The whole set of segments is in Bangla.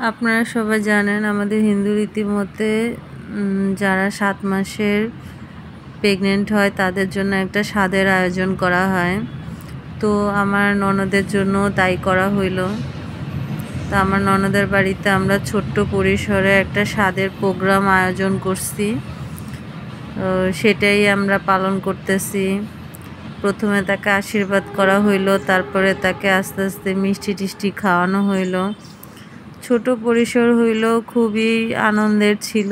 আপনারা সবাই জানেন আমাদের হিন্দু রীতিমতে যারা 7 মাসের প্রেগনেন্ট হয় তাদের জন্য একটা স্বাদের আয়োজন করা হয়। তো আমার ননদের জন্য তাই করা হইল। তো আমার ননদের বাড়িতে আমরা ছোট্ট পরিসরে একটা স্বাদের প্রোগ্রাম আয়োজন করছি, সেটাই আমরা পালন করতেছি। প্রথমে তাকে আশীর্বাদ করা হইল, তারপরে তাকে আস্তে আস্তে মিষ্টি টিষ্টি খাওয়ানো হইল। ছোট পরিসর হইলেও খুবই আনন্দের ছিল।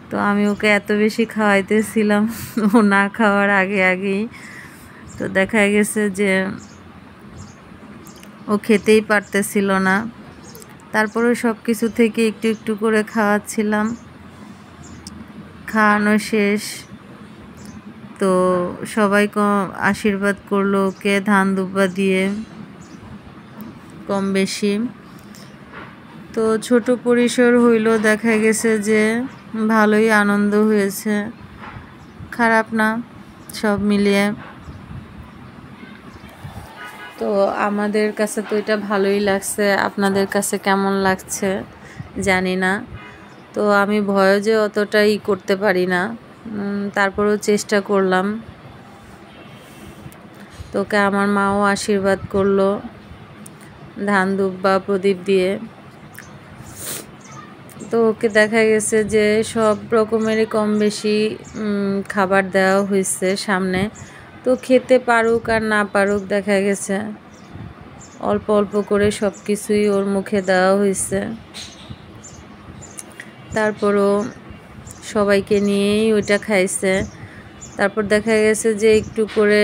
তো আমি ওকে এত বেশি খাওয়াইতেছিলাম ও না খাওয়ার আগেই। তো দেখা গেছে যে ও খেতেই পারতেছিল না। তারপরে সব কিছু থেকে একটু একটু করে খাওয়াচ্ছিলাম। খাওয়ানো শেষ, তো সবাই আশীর্বাদ করলো ওকে ধান দুব্বা দিয়ে কম বেশি। তো ছোট পরিসর হইলেও দেখা গেছে যে ভালোই আনন্দ হয়েছে, খারাপ না সব মিলিয়ে। তো আমাদের কাছে তো এটা ভালোই লাগছে, আপনাদের কাছে কেমন লাগছে জানি না। তো আমি ভয়ও যে অতটাই করতে পারি না, তারপরেও চেষ্টা করলাম। তোকে আমার মাও আশীর্বাদ করলো ধান দুব্বা প্রদীপ দিয়ে। তো ওকে দেখা গেছে যে সব রকমেরই কম বেশি খাবার দেওয়া হয়েছে সামনে। তো খেতে পারুক আর না পারুক, দেখা গেছে অল্প অল্প করে সব কিছুই ওর মুখে দেওয়া হয়েছে। তারপরও সবাইকে নিয়েই ওইটা খাইছে। তারপর দেখা গেছে যে একটু করে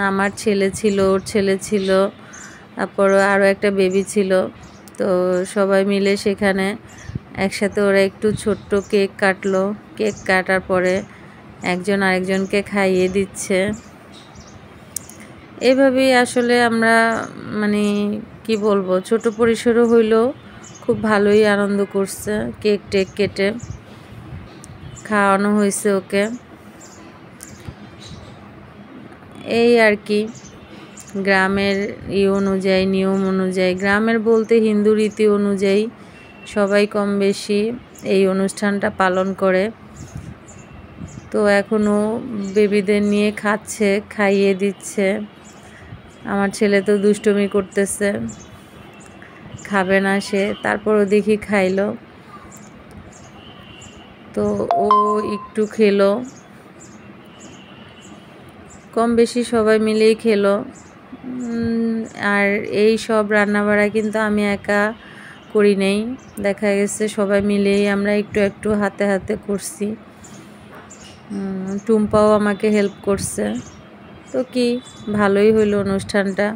আমার ছেলে ছিল, ওর ছেলে ছিল, তারপর আরও একটা বেবি ছিল। তো সবাই মিলে সেখানে একসাথে ওরা একটু ছোট্ট কেক কাটলো। কেক কাটার পরে একজন আরেকজনকে খাইয়ে দিচ্ছে। এভাবেই আসলে আমরা কি বলবো, ছোট পরিসরও হইলেও খুব ভালোই আনন্দ করছে। কেক টেক কেটে খাওয়ানো হয়েছে ওকে, এই আর কি। গ্রামের অনুযায়ী, নিয়ম অনুযায়ী, গ্রামের বলতে হিন্দু রীতি অনুযায়ী সবাই কম বেশি এই অনুষ্ঠানটা পালন করে। তো এখনও বেবিদের নিয়ে খাচ্ছে, খাইয়ে দিচ্ছে। আমার ছেলে তো দুষ্টুমি করতেছে, খাবে না সে, তারপরও দেখি খাইলো। তো ও একটু খেলো, কম বেশি সবাই মিলেই খেলো। আর এই সব রান্নাবাড়া কিন্তু আমি একা করি নাই, দেখা গেছে সবাই মিলেই আমরা একটু একটু হাতে হাতে করছি। টুম্পাও আমাকে হেল্প করছে। তো কি ভালোই হইলো অনুষ্ঠানটা।